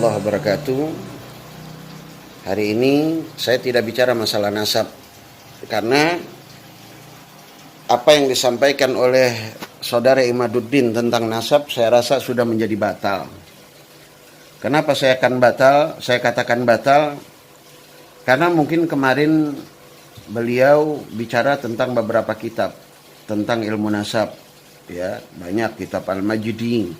warahmatullahi wabarakatuh. Hari ini saya tidak bicara masalah nasab, karena apa yang disampaikan oleh saudara Imaduddin tentang nasab saya rasa sudah menjadi batal. Kenapa saya katakan batal? Karena mungkin kemarin beliau bicara tentang beberapa kitab tentang ilmu nasab, ya, banyak kitab Al-Majdi,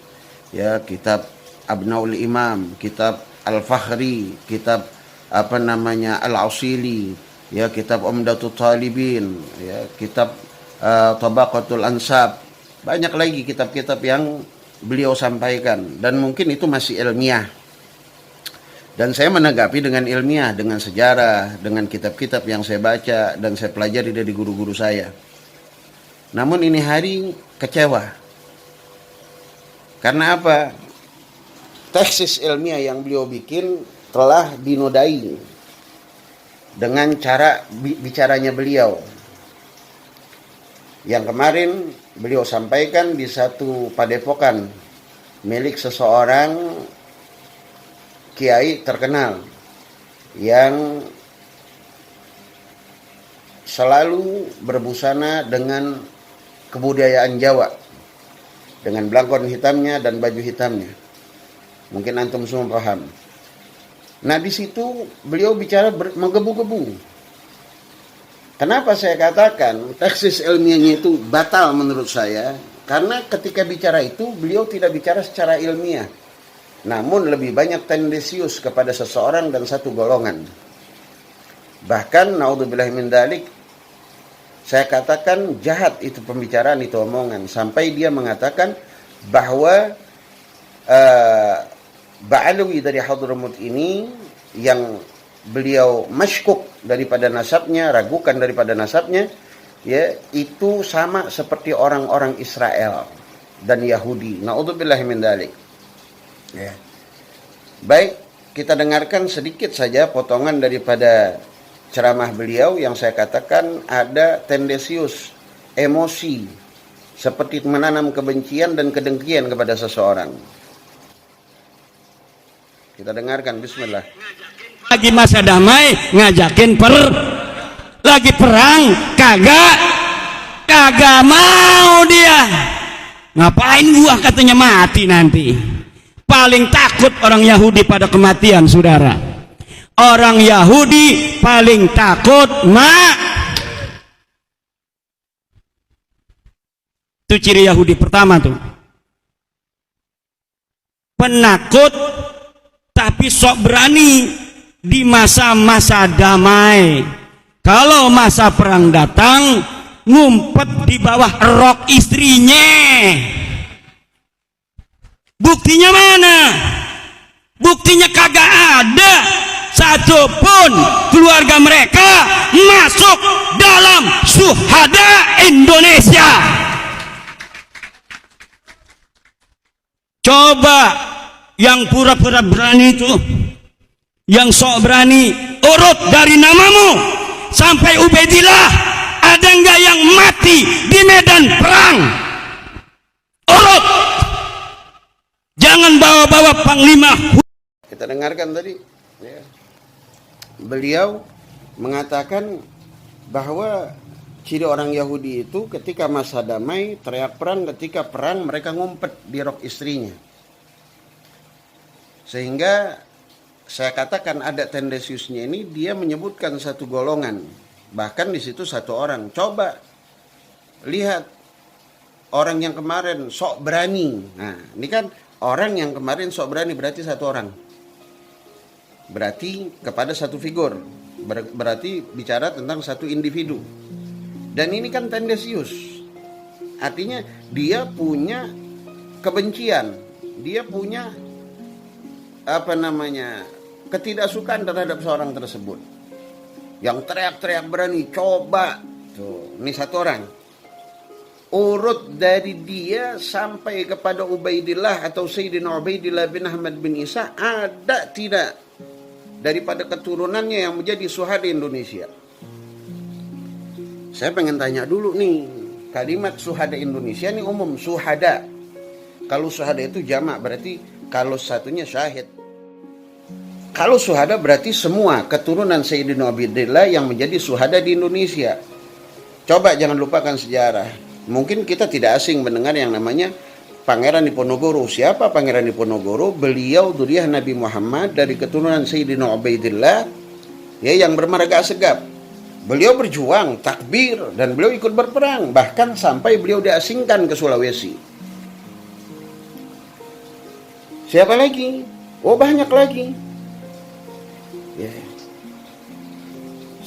ya, kitab Abnaul Imam, kitab Al-Fakhri, kitab Al-Ausili, ya, kitab Umdatul Talibin, ya, kitab Tabaqatul Ansab. Banyak lagi kitab-kitab yang beliau sampaikan, dan mungkin itu masih ilmiah. Dan saya menanggapi dengan ilmiah, dengan sejarah, dengan kitab-kitab yang saya baca dan saya pelajari dari guru-guru saya. Namun ini hari kecewa. Karena apa? Tesis ilmiah yang beliau bikin telah dinodai dengan cara bicaranya beliau. Yang kemarin beliau sampaikan di satu padepokan milik seseorang kiai terkenal yang selalu berbusana dengan kebudayaan Jawa, dengan belangkon hitamnya dan baju hitamnya. Mungkin antum semua paham. Nah, di situ beliau bicara menggebu-gebu. Kenapa saya katakan tesis ilmiahnya itu batal menurut saya? Karena ketika bicara itu beliau tidak bicara secara ilmiah, namun lebih banyak tendensius kepada seseorang dan satu golongan. Bahkan naudzubillah min dzalik, saya katakan jahat itu pembicaraan, itu omongan, sampai dia mengatakan bahwa Ba'alawi dari Hadramut ini yang beliau masykuk daripada nasabnya, ragukan daripada nasabnya, ya, itu sama seperti orang-orang Israel dan Yahudi. Naudzubillah min dzalik. Ya. Baik, kita dengarkan sedikit saja potongan daripada ceramah beliau yang saya katakan ada tendensius, emosi, seperti menanam kebencian dan kedengkian kepada seseorang. Kita dengarkan, bismillah. Lagi masa damai ngajakin lagi perang kagak mau dia. Ngapain gua, katanya mati nanti. Paling takut orang Yahudi pada kematian, saudara. Orang Yahudi paling takut itu ciri Yahudi pertama tuh. Penakut tapi sok berani di masa-masa damai. Kalau masa perang datang, ngumpet di bawah rok istrinya. Buktinya mana? Buktinya kagak ada satupun keluarga mereka masuk dalam syuhada Indonesia. Coba yang pura-pura berani itu, yang sok berani, urut dari namamu sampai Ubaidillah, ada enggak yang mati di medan perang? Urut. Jangan bawa-bawa panglima. Kita dengarkan tadi, ya. Beliau mengatakan bahwa ciri orang Yahudi itu ketika masa damai teriak perang, ketika perang mereka ngumpet di rok istrinya. Sehingga saya katakan ada tendensiusnya ini, dia menyebutkan satu golongan, bahkan di situ satu orang. Coba lihat orang yang kemarin sok berani. Nah, ini kan orang yang kemarin sok berani berarti satu orang. Berarti kepada satu figur. Berarti bicara tentang satu individu. Dan ini kan tendensius. Artinya dia punya kebencian. Dia punya ketidaksukaan terhadap seorang tersebut. Yang teriak-teriak berani, coba. Tuh, ini satu orang. Urut dari dia sampai kepada Ubaidillah atau Sayyidina Ubaidillah bin Ahmad bin Isa, ada tidak daripada keturunannya yang menjadi syuhada Indonesia? Saya pengen tanya dulu nih, kalimat syuhada Indonesia ini umum, syuhada. Kalau syuhada itu jamak, berarti kalau satunya syahid. Kalau syuhada berarti semua keturunan Sayyidina Abdillah yang menjadi syuhada di Indonesia. Coba jangan lupakan sejarah. Mungkin kita tidak asing mendengar yang namanya Pangeran Diponegoro. Siapa Pangeran Diponegoro? Beliau dzurriyyah Nabi Muhammad dari keturunan Sayyidina Ubaidillah, ya, yang bermarga segap. Beliau berjuang, takbir, dan beliau ikut berperang. Bahkan sampai beliau diasingkan ke Sulawesi. Siapa lagi? Oh, banyak lagi. Ya.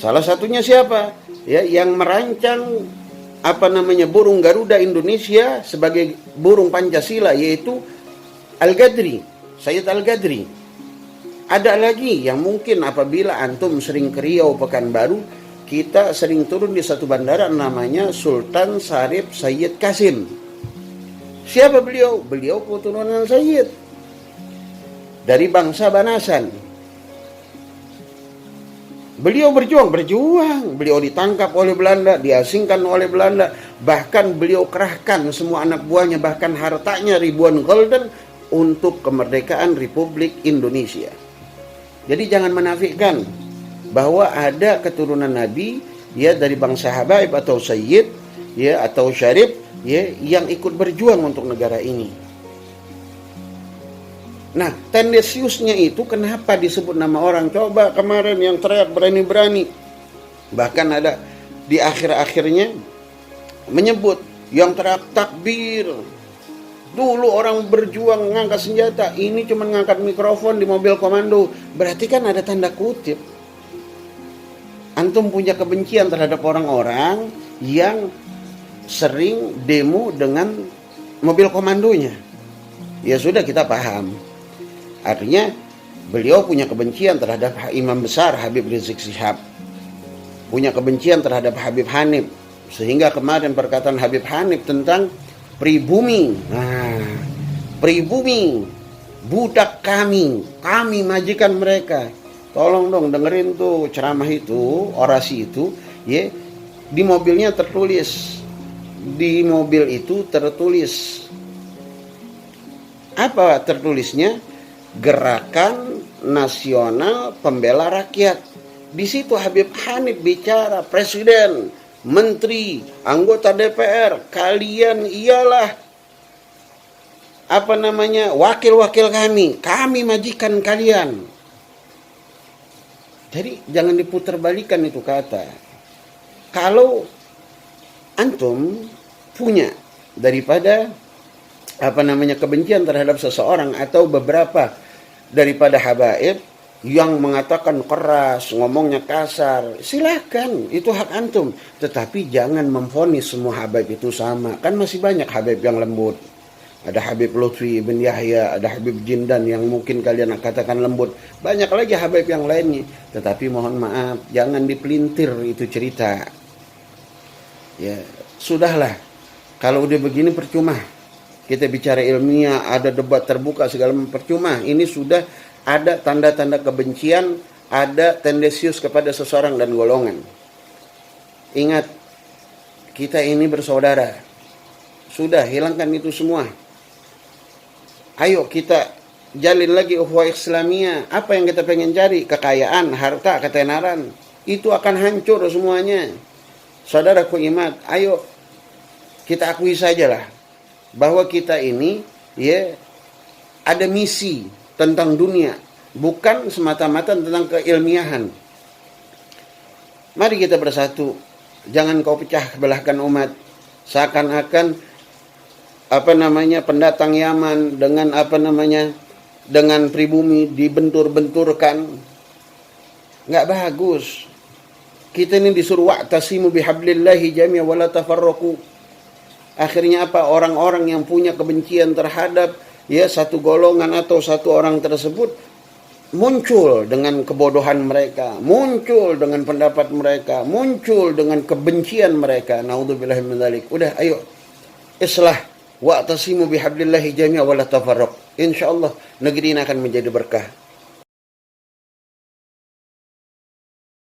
Salah satunya siapa? Ya, yang merancang burung Garuda Indonesia sebagai burung Pancasila, yaitu Al-Gadri, Sayyid Al-Gadri. Ada lagi yang mungkin apabila antum sering ke Riau, Pekanbaru, kita sering turun di satu bandara namanya Sultan Syarif Sayyid Qasim. Siapa beliau? Beliau keturunan Sayyid dari bangsa Banasan. Beliau berjuang, beliau ditangkap oleh Belanda, diasingkan oleh Belanda, bahkan beliau kerahkan semua anak buahnya, bahkan hartanya ribuan gulden untuk kemerdekaan Republik Indonesia. Jadi jangan menafikan bahwa ada keturunan Nabi, ya, dari bangsa Habaib atau Sayyid, ya, atau Syarif, ya, yang ikut berjuang untuk negara ini. Nah, tendensiusnya itu kenapa disebut nama orang? Coba kemarin yang teriak berani-berani. Bahkan ada di akhir-akhirnya menyebut yang teriak takbir. Dulu orang berjuang ngangkat senjata, ini cuma ngangkat mikrofon di mobil komando. Berarti kan ada tanda kutip. Antum punya kebencian terhadap orang-orang yang sering demo dengan mobil komandonya. Ya sudah, kita paham. Artinya beliau punya kebencian terhadap imam besar Habib Rizik Syihab, punya kebencian terhadap Habib Hanif, sehingga kemarin perkataan Habib Hanif tentang pribumi. Nah, pribumi, budak kami majikan mereka. Tolong dong dengerin tuh ceramah itu, orasi itu, ya. Di mobilnya tertulis, di mobil itu tertulis apa tertulisnya? Gerakan Nasional Pembela Rakyat. Di situ Habib Hanif bicara, presiden, menteri, anggota DPR, kalian ialah wakil-wakil kami majikan kalian. Jadi jangan diputerbalikan itu kata. Kalau antum punya daripada kebencian terhadap seseorang atau beberapa daripada habaib yang mengatakan keras, ngomongnya kasar, silahkan, itu hak antum. Tetapi jangan memvonis semua habaib itu sama. Kan masih banyak habaib yang lembut. Ada Habib Lutfi ibn Yahya, ada Habib Jindan yang mungkin kalian katakan lembut. Banyak lagi habaib yang lainnya. Tetapi mohon maaf, jangan dipelintir itu cerita. Ya, sudahlah. Kalau udah begini percuma. Kita bicara ilmiah, ada debat terbuka segala percuma. Ini sudah ada tanda-tanda kebencian, ada tendensius kepada seseorang dan golongan. Ingat, kita ini bersaudara. Sudah, hilangkan itu semua. Ayo kita jalin lagi ukhuwah Islamiyah. Apa yang kita pengen cari? Kekayaan, harta, ketenaran. Itu akan hancur semuanya. Saudaraku iman, ayo kita akui sajalah bahwa kita ini, ya, ada misi tentang dunia, bukan semata-mata tentang keilmiahan. Mari kita bersatu. Jangan kau pecah belahkan umat. Seakan-akan pendatang Yaman dengan dengan pribumi dibentur-benturkan. Nggak bagus. Kita ini disuruh wa'tasimu bihablillahi jami'a wa la tafarraqu. Akhirnya apa? Orang-orang yang punya kebencian terhadap, ya, satu golongan atau satu orang tersebut muncul dengan kebodohan mereka, muncul dengan pendapat mereka, muncul dengan kebencian mereka. Naudzubillahi min dzalik. Udah, ayo islah, wa'tasimu bihablillahi jami'a wa la tafarraqu. Insyaallah negeri ini akan menjadi berkah.